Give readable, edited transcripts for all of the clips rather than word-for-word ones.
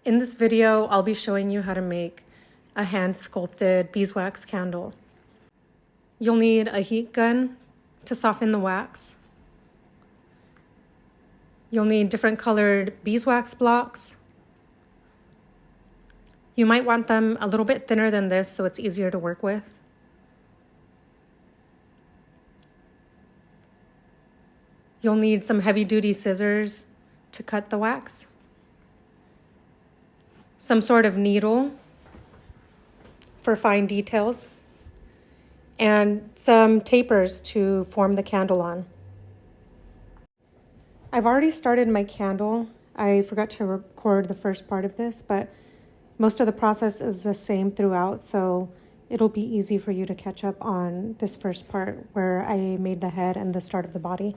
In this video, I'll be showing you how to make a hand-sculpted beeswax candle. You'll need a heat gun to soften the wax. You'll need different colored beeswax blocks. You might want them a little bit thinner than this so it's easier to work with. You'll need some heavy-duty scissors to cut the wax, some sort of needle for fine details, and some tapers to form the candle on. I've already started my candle. I forgot to record the first part of this, but most of the process is the same throughout, so it'll be easy for you to catch up on this first part where I made the head and the start of the body.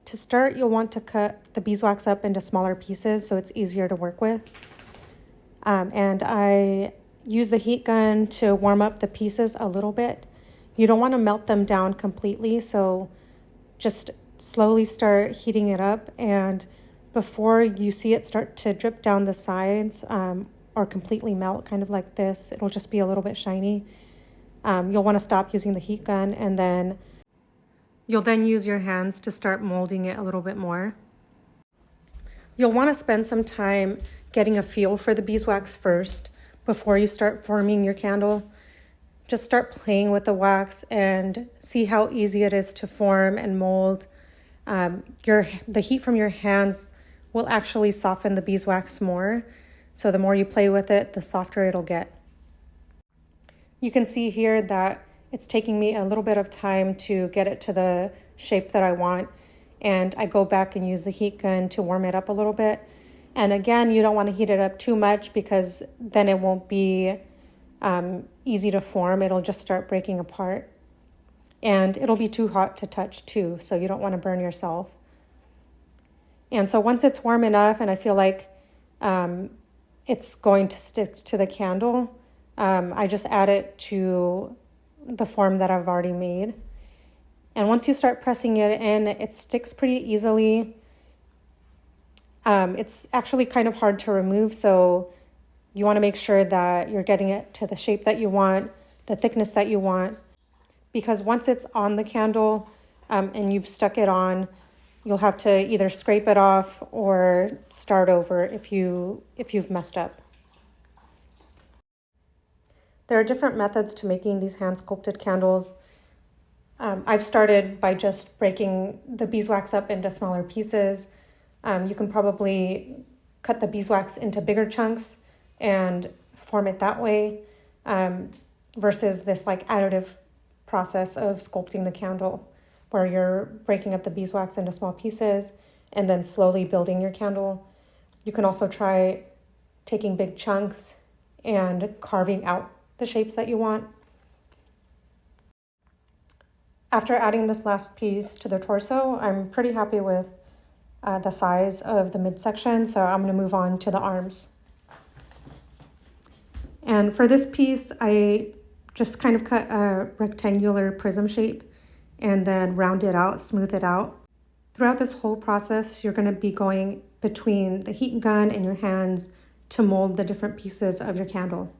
To start, you'll want to cut the beeswax up into smaller pieces so it's easier to work with. And I use the heat gun to warm up the pieces a little bit. You don't want to melt them down completely, so just slowly start heating it up, and before you see it start to drip down the sides or completely melt, kind of like this, it'll just be a little bit shiny. You'll want to stop using the heat gun, and then you'll then use your hands to start molding it a little bit more. You'll want to spend some time getting a feel for the beeswax first before you start forming your candle. Just start playing with the wax and see how easy it is to form and mold. The heat from your hands will actually soften the beeswax more. So the more you play with it, the softer it'll get. You can see here that it's taking me a little bit of time to get it to the shape that I want. And I go back and use the heat gun to warm it up a little bit. And again, you don't want to heat it up too much because then it won't be easy to form. It'll just start breaking apart. And it'll be too hot to touch too, so you don't want to burn yourself. And so once it's warm enough and I feel like it's going to stick to the candle, I just add it to the form that I've already made. And once you start pressing it in, it sticks pretty easily. It's actually kind of hard to remove, so you want to make sure that you're getting it to the shape that you want, the thickness that you want, because once it's on the candle and you've stuck it on, you'll have to either scrape it off or start over if you've messed up. There are different methods to making these hand-sculpted candles. I've started by just breaking the beeswax up into smaller pieces. You can probably cut the beeswax into bigger chunks and form it that way, versus this like additive process of sculpting the candle where you're breaking up the beeswax into small pieces and then slowly building your candle. You can also try taking big chunks and carving out the shapes that you want. After adding this last piece to the torso, I'm pretty happy with the size of the midsection, so I'm going to move on to the arms. And for this piece, I just kind of cut a rectangular prism shape and then round it out, smooth it out. Throughout this whole process, you're going to be going between the heat gun and your hands to mold the different pieces of your candle.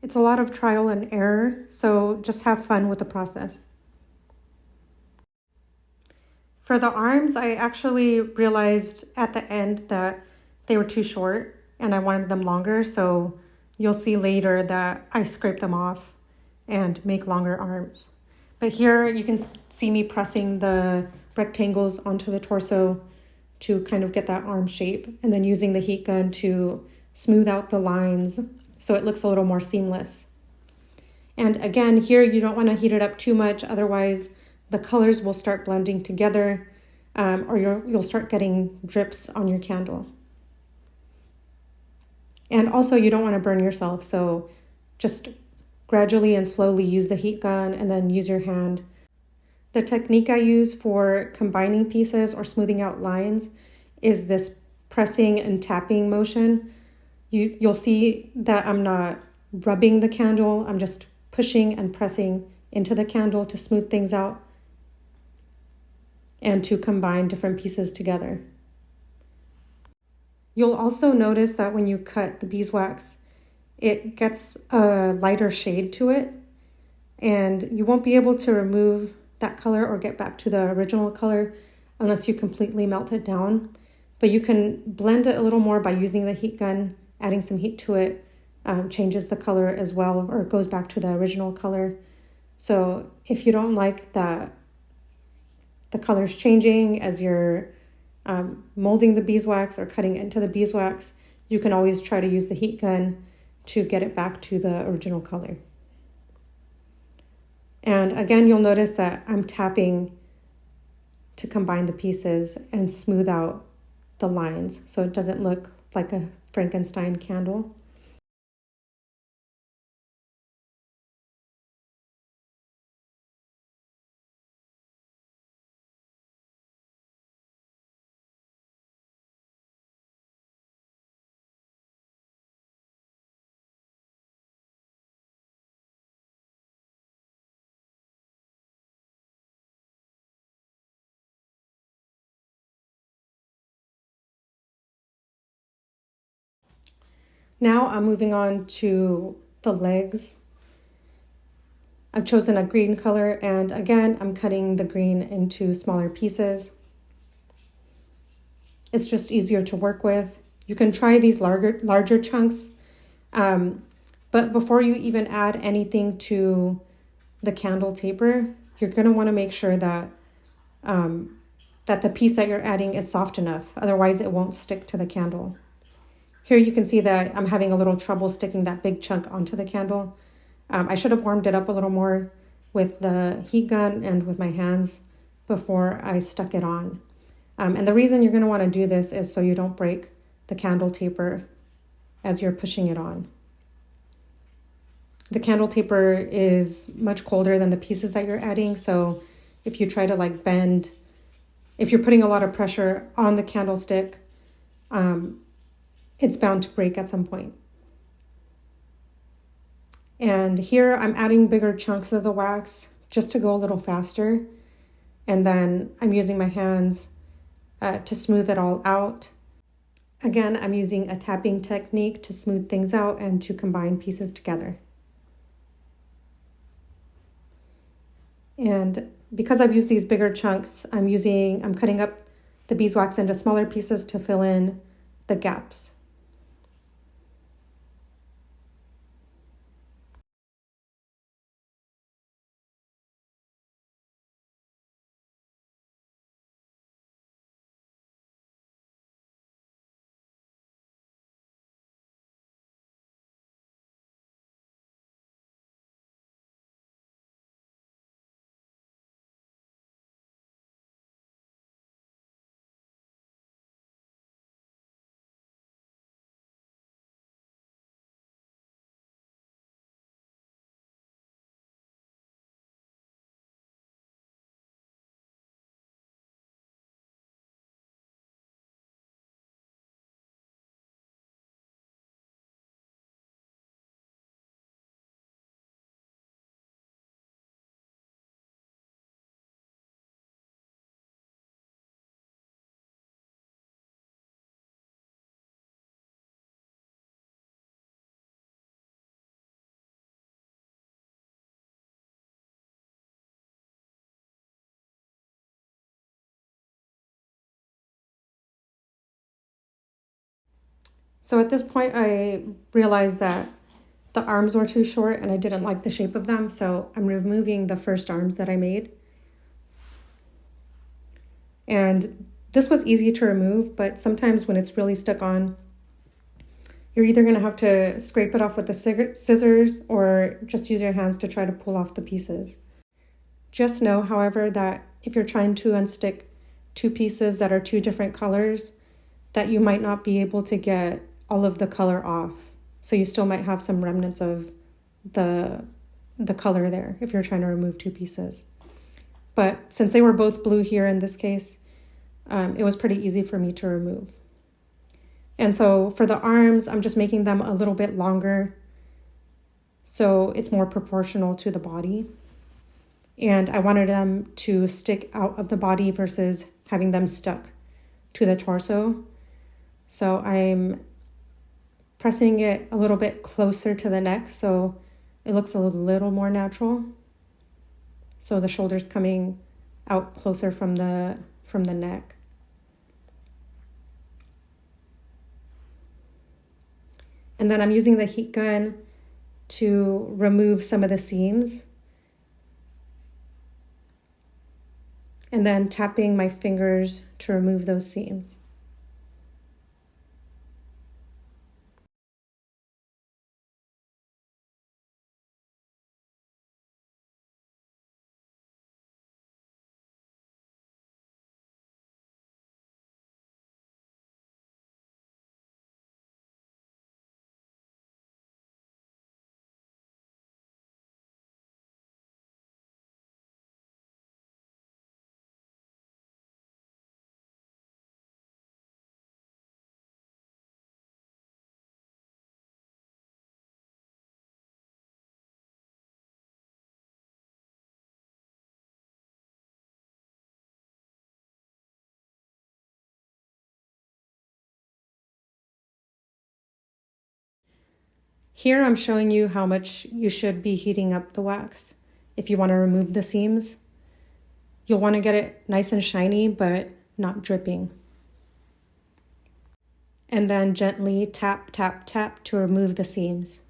It's a lot of trial and error, so just have fun with the process. For the arms, I actually realized at the end that they were too short and I wanted them longer, so you'll see later that I scrape them off and make longer arms. But here you can see me pressing the rectangles onto the torso to kind of get that arm shape, and then using the heat gun to smooth out the lines so it looks a little more seamless. And again, here you don't want to heat it up too much, otherwise the colors will start blending together, or you'll start getting drips on your candle. And also you don't want to burn yourself, so just gradually and slowly use the heat gun and then use your hand. The technique I use for combining pieces or smoothing out lines is this pressing and tapping motion. You'll see that I'm not rubbing the candle, I'm just pushing and pressing into the candle to smooth things out and to combine different pieces together. You'll also notice that when you cut the beeswax, it gets a lighter shade to it, and you won't be able to remove that color or get back to the original color unless you completely melt it down. But you can blend it a little more by using the heat gun, adding some heat to it, changes the color as well, or it goes back to the original color. So if you don't like that the color's changing as you're molding the beeswax or cutting into the beeswax, you can always try to use the heat gun to get it back to the original color. And again, you'll notice that I'm tapping to combine the pieces and smooth out the lines so it doesn't look like a Frankenstein candle. Now I'm moving on to the legs. I've chosen a green color, and again, I'm cutting the green into smaller pieces. It's just easier to work with. You can try these larger chunks, but before you even add anything to the candle taper, you're going to want to make sure that that the piece that you're adding is soft enough. Otherwise, it won't stick to the candle. Here you can see that I'm having a little trouble sticking that big chunk onto the candle. I should have warmed it up a little more with the heat gun and with my hands before I stuck it on. And the reason you're going to want to do this is so you don't break the candle taper as you're pushing it on. The candle taper is much colder than the pieces that you're adding, so if you try to like bend, if you're putting a lot of pressure on the candlestick, it's bound to break at some point. And here I'm adding bigger chunks of the wax just to go a little faster. And then I'm using my hands to smooth it all out. Again, I'm using a tapping technique to smooth things out and to combine pieces together. And because I've used these bigger chunks, I'm cutting up the beeswax into smaller pieces to fill in the gaps. So at this point, I realized that the arms were too short and I didn't like the shape of them, so I'm removing the first arms that I made. And this was easy to remove, but sometimes when it's really stuck on, you're either going to have to scrape it off with the scissors or just use your hands to try to pull off the pieces. Just know, however, that if you're trying to unstick two pieces that are two different colors, that you might not be able to get all of the color off. So you still might have some remnants of the color there if you're trying to remove two pieces. But since they were both blue here in this case, it was pretty easy for me to remove. And so for the arms, I'm just making them a little bit longer so it's more proportional to the body. And I wanted them to stick out of the body versus having them stuck to the torso. So I'm pressing it a little bit closer to the neck so it looks a little more natural. So the shoulder's coming out closer from the neck. And then I'm using the heat gun to remove some of the seams. And then tapping my fingers to remove those seams. Here I'm showing you how much you should be heating up the wax. If you want to remove the seams, you'll want to get it nice and shiny, but not dripping. And then gently tap, tap, tap to remove the seams.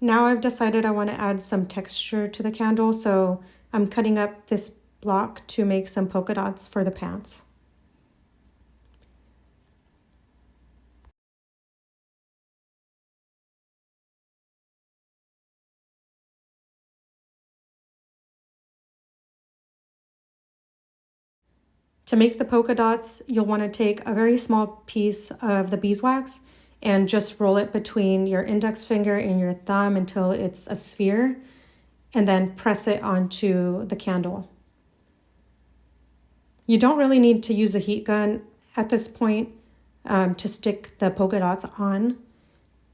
Now I've decided I want to add some texture to the candle, so I'm cutting up this block to make some polka dots for the pants. To make the polka dots, you'll want to take a very small piece of the beeswax and just roll it between your index finger and your thumb until it's a sphere, and then press it onto the candle. You don't really need to use the heat gun at this point to stick the polka dots on.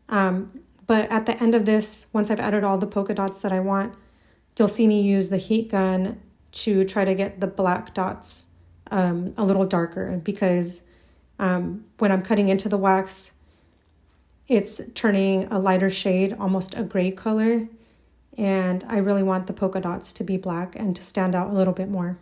But at the end of this, once I've added all the polka dots that I want, you'll see me use the heat gun to try to get the black dots a little darker, because when I'm cutting into the wax, it's turning a lighter shade, almost a gray color, and I really want the polka dots to be black and to stand out a little bit more.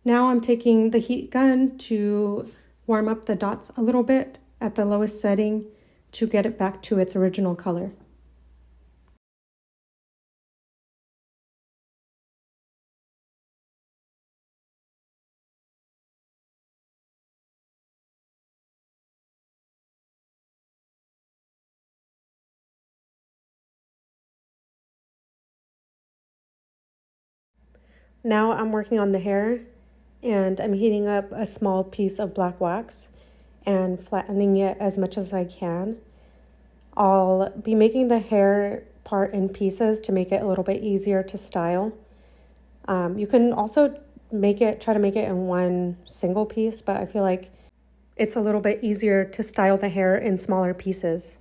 Now I'm taking the heat gun to warm up the dots a little bit at the lowest setting to get it back to its original color. Now I'm working on the hair, and I'm heating up a small piece of black wax and flattening it as much as I can. I'll be making the hair part in pieces to make it a little bit easier to style. You can also try to make it in one single piece, but I feel like it's a little bit easier to style the hair in smaller pieces.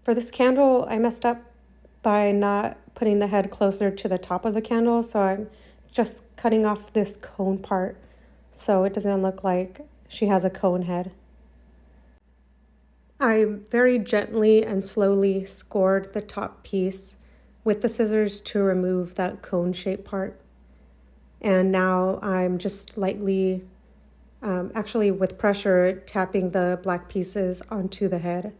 For this candle, I messed up by not putting the head closer to the top of the candle, so I'm just cutting off this cone part so it doesn't look like she has a cone head. I very gently and slowly scored the top piece with the scissors to remove that cone shape part. And now I'm just lightly, actually with pressure, tapping the black pieces onto the head.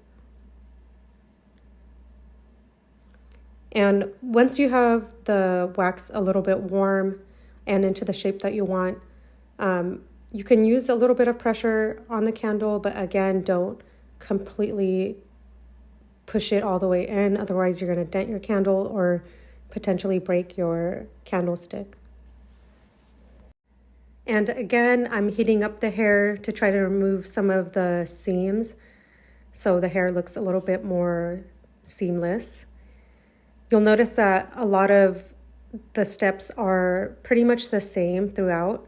And once you have the wax a little bit warm and into the shape that you want, you can use a little bit of pressure on the candle, but again, don't completely push it all the way in. Otherwise, you're going to dent your candle or potentially break your candlestick. And again, I'm heating up the hair to try to remove some of the seams so the hair looks a little bit more seamless. You'll notice that a lot of the steps are pretty much the same throughout.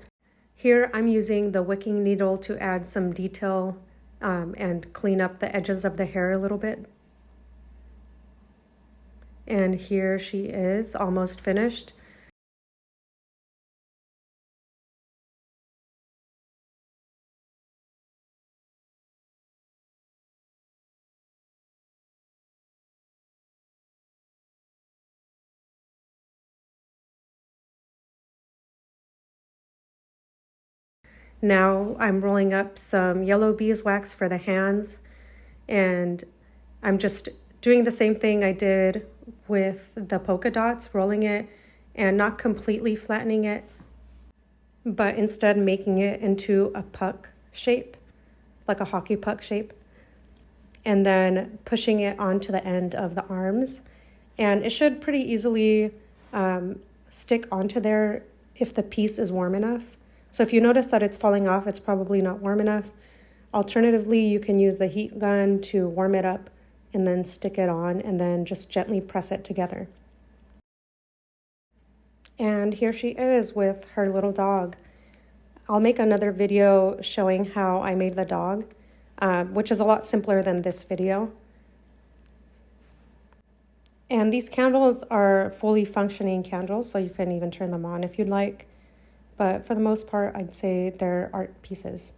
Here I'm using the wicking needle to add some detail and clean up the edges of the hair a little bit. And here she is, almost finished. Now I'm rolling up some yellow beeswax for the hands, and I'm just doing the same thing I did with the polka dots, rolling it and not completely flattening it, but instead making it into a puck shape, like a hockey puck shape, and then pushing it onto the end of the arms. And it should pretty easily stick onto there if the piece is warm enough. So if you notice that it's falling off, it's probably not warm enough. Alternatively, you can use the heat gun to warm it up and then stick it on and then just gently press it together. And here she is with her little dog. I'll make another video showing how I made the dog, which is a lot simpler than this video. And these candles are fully functioning candles, so you can even turn them on if you'd like. But for the most part, I'd say they're art pieces.